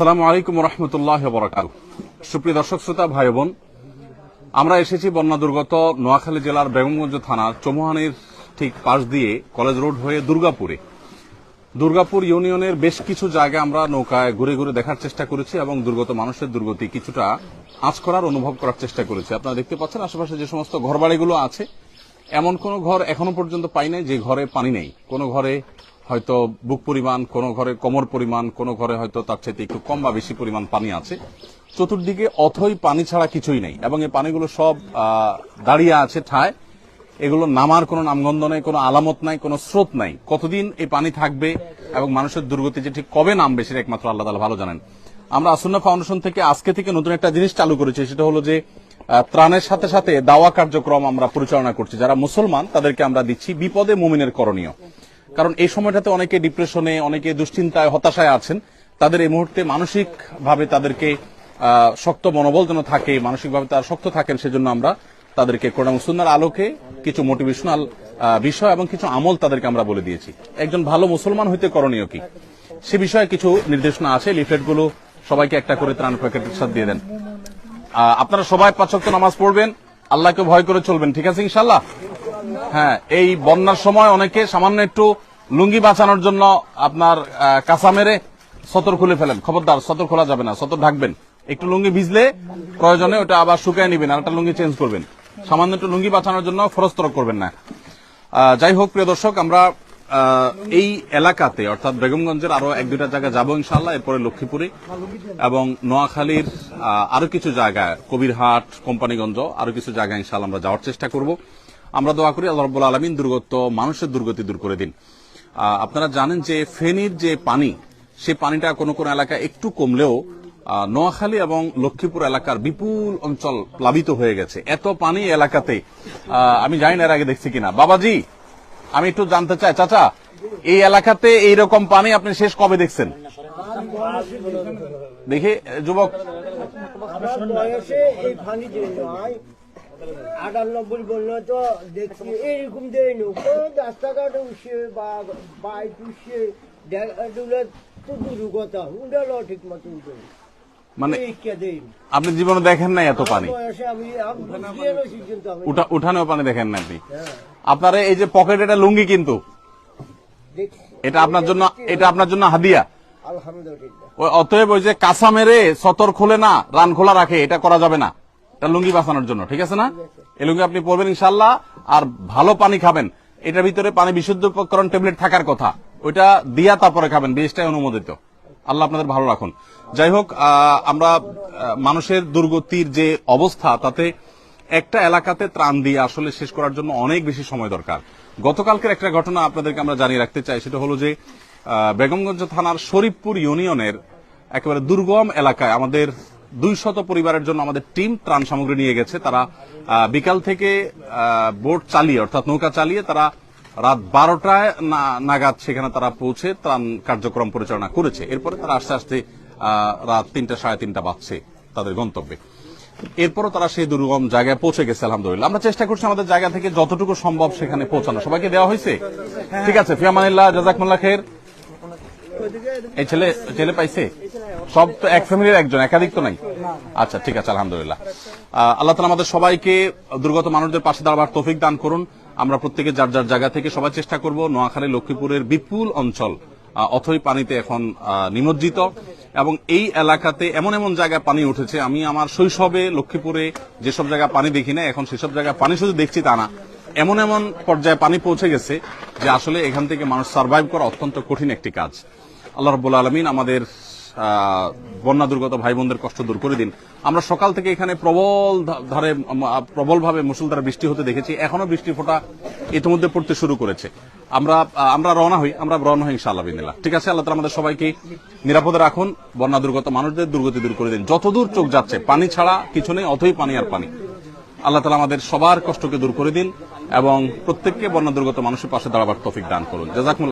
আসসালামু আলাইকুম রহমতুল্লাহ বারাকাতুহু। সুপ্রিয় দর্শক শ্রোতা ভাই বোন, আমরা এসেছি বন্যা দুর্গত নোয়াখালী জেলার বেগমগঞ্জ থানার চৌমুহানির ঠিক পাশ দিয়ে কলেজ রোড হয়ে দুর্গাপুর ইউনিয়নের বেশ কিছু জায়গা আমরা নৌকায় ঘুরে ঘুরে দেখার চেষ্টা করেছি এবং দুর্গত মানুষের দুর্গতি কিছুটা আঁচ করার অনুভব করার চেষ্টা করেছি। আপনারা দেখতে পাচ্ছেন আশেপাশে যে সমস্ত ঘরবাড়িগুলো আছে, এমন কোন ঘর এখনো পর্যন্ত পাই নাই যে ঘরে পানি নেই। কোন ঘরে হয়তো বুক পরিমাণ, কোন ঘরে কোমর পরিমাণ, কোন ঘরে হয়তো তার চাইতে একটু কম বা বেশি পরিমাণ পানি আছে। চতুর্দিকে অথই পানি ছাড়া কিছুই নেই এবং এই পানিগুলো সব দাঁড়িয়ে আছে ঠায়। এগুলো নামার কোনো নামগন্ধ নেই, কোনো আলামত নাই, কোনো স্রোত নাই। কতদিন এই পানি থাকবে এবং মানুষের দুর্গতি যে ঠিক কবে নামবে সেটা একমাত্র আল্লাহ তাআলা ভালো জানেন। আমরা আসুন্না ফাউন্ডেশন থেকে আজকে থেকে নতুন একটা জিনিস চালু করেছি, সেটা হলো যে ত্রাণের সাথে সাথে দাওয়া কার্যক্রম আমরা পরিচালনা করছি। যারা মুসলমান তাদেরকে আমরা দিচ্ছি বিপদে মুমিনের করণীয়। কারণ এই সময়টাতে অনেকে ডিপ্রেশনে, অনেকে দুশ্চিন্তায়, হতাশায় আছেন। তাদের এই মুহূর্তে মানসিক ভাবে তাদেরকে শক্ত মনোবল যেন থাকে, মানসিকভাবে তারা শক্ত থাকেন, সেজন্য আমরা তাদেরকে কোরআন ও সুন্নাহর আলোকে কিছু মোটিভেশনাল বিষয় এবং কিছু আমল তাদেরকে আমরা বলে দিয়েছি। একজন ভালো মুসলমান হইতে করণীয় কি সে বিষয়ে কিছু নির্দেশনা আছে। লিফলেটগুলো সবাইকে একটা করে ত্রাণ প্যাকেটের সাথে দিয়ে দেন। আপনারা সবাই 5 ওয়াক্ত নামাজ পড়বেন, আল্লাহকে ভয় করে চলবেন, ঠিক আছে ইনশাআল্লাহ? হ্যাঁ, এই বন্যার সময় অনেকে সামান্য একটু লুঙ্গি বাঁচানোর জন্য আপনার কাঁচা মেরে সতর খুলে ফেলেন। খবরদার, সতর খোলা যাবে না, সতর ঢাকবেন। একটু লুঙ্গি ভিজলে প্রয়োজনে ওটা আবার শুকায় নিবেন, আর একটা লুঙ্গি চেঞ্জ করবেন। সামান্য একটু লুঙ্গি বাঁচানোর জন্য ফরজতরক করবেন না। যাই হোক প্রিয় দর্শক, আমরা এই এলাকাতে অর্থাৎ বেগমগঞ্জের আরো 1-2টা জায়গা যাবো ইনশাআল্লাহ, এরপরে লক্ষ্মীপুরে এবং নোয়াখালীর আরো কিছু জায়গায়, কবিরহাট, কোম্পানিগঞ্জ, আরো কিছু জায়গায় ইনশাআল্লাহ আমরা যাওয়ার চেষ্টা করব। আমরা দোয়া করি আল্লাহ রাব্বুল আলামিন দুর্গত মানুষের দুর্গতি দূর করে দিন। আপনারা জানেন যে ফেনীর যে পানি, সেই পানিটা কোনো কোনো এলাকায় একটু কমলেও নোয়াখালী এবং লক্ষ্মীপুর এলাকার বিপুল অঞ্চল প্লাবিত হয়ে গেছে। এত পানি এলাকাতে আমি জানি না এর আগে দেখছি কিনা। বাবাজি, আমি একটু জানতে চাই, চাচা, এই এলাকাতে এইরকম পানি আপনি শেষ কবে দেখছেন? দেখি যুবক, 98 বললো তো দেখছি এরকম দেয় রাস্তাঘাট উঠছে বা বাইক উঠছে তো দূর কথা উঠালো ঠিক মতো উঠে। মানে আপনি জীবনে দেখেন নাই এত পানি? উঠানেও পানি দেখেন না আপনি? আপনার এই যে পকেট, এটা লুঙ্গি কিন্তু এটা আপনার জন্য হাদিয়া। আলহামদুলিল্লাহ। অতএব ওই যে কাঁচা মেরে সতর খোলে না, রান খোলা রাখে, এটা করা যাবে না। এটা লুঙ্গি বাঁচানোর জন্য, ঠিক আছে না? এই লুঙ্গি আপনি পরবেন ইনশাআল্লাহ, আর ভালো পানি খাবেন। এটার ভিতরে পানি বিশুদ্ধকরণ ট্যাবলেট থাকার কথা, ওইটা দিয়া তারপরে খাবেন, বেশটাই অনুমোদিত। আল্লাহ আপনাদের ভালো রাখুন। যাই হোক, আমরা মানুষের দুর্গতির যে অবস্থা, তাতে একটা এলাকাতে ত্রাণ দিয়ে আসলে শেষ করার জন্য অনেক বেশি সময় দরকার। গতকালকের একটা ঘটনা আপনাদেরকে আমরা জানিয়ে রাখতে চাই, সেটা হলো যে বেগমগঞ্জ থানার শরীফপুর ইউনিয়নের একেবারে দুর্গম এলাকায় আমাদের 200 পরিবারের জন্য আমাদের টিম ত্রাণ সামগ্রী নিয়ে গেছে। তারা বিকাল থেকে বোট চালিয়ে, অর্থাৎ নৌকা চালিয়ে, তারা রাত 12টায় নাগাদ সেখানে তারা পৌঁছে ত্রাণ কার্যক্রম পরিচালনা করেছে। এরপরে তারা আস্তে আস্তে রাত 3টা, 3:30 বাজছে তাদের গন্তব্যে। এরপরও তারা সেই দুর্গম জায়গায় পৌঁছে গেছে আলহামদুলিল্লাহ। আমরা চেষ্টা করছি আমাদের জায়গা থেকে যতটুকু সম্ভব সেখানে পৌঁছানো। সবাইকে দেওয়া হয়েছে, ঠিক আছে? ফিয়ামানিল্লাহ, জাযাকুমুল্লাহ খাইর। এই ছেলে পাইছে? সব তো এক ফ্যামিলির একজন, একাধিক তো নাই? আচ্ছা, ঠিক আছে, আলহামদুলিল্লাহ। আল্লাহ তাআলা আমাদের সবাইকে দুর্গত মানুষদের পাশে দাঁড়াবার তৌফিক দান করুন। আমরা প্রত্যেকে যার যার জায়গা থেকে সবাই চেষ্টা করব। নোয়াখালী, লক্ষ্মীপুরের বিপুল অঞ্চল অথই পানিতে এখন নিমজ্জিত এবং এই এলাকাতে এমন এমন জায়গায় পানি উঠেছে, আমি আমার শৈশবে লক্ষ্মীপুরে যেসব জায়গায় পানি দেখি না, এখন সেসব জায়গায় পানি শুধু দেখছি তা না, এমন এমন পর্যায়ে পানি পৌঁছে গেছে যে আসলে এখান থেকে মানুষ সার্ভাইভ করা অত্যন্ত কঠিন একটি কাজ। আল্লাহ রাব্বুল আলামিন আমাদের বন্যা দুর্গত ভাই বোনদের কষ্ট দূর করে দিন। আমরা সকাল থেকে এখানে প্রবলভাবে মুষলধারে বৃষ্টি হতে দেখেছি। এখনো বৃষ্টির ফোঁটা ইতিমধ্যে পড়তে শুরু করেছে। আমরা রওনা হই ইনশাআল্লাহ বিদিনিল্লাহ। ঠিক আছে, আল্লাহ তাআলা আমাদের সবাইকে নিরাপদে রাখুন, বন্যা দুর্গত মানুষদের দুর্গতি দূর করে দিন। যতদূর চোখ যাচ্ছে পানি ছাড়া কিছু নেই, অথই পানি আর পানি। আল্লাহ তাআলা আমাদের সবার কষ্টকে দূর করে দিন এবং প্রত্যেককে বন্যা দুর্গত মানুষের পাশে দাঁড়াবার তৌফিক দান করুন। জাযাকুমুল্লাহ।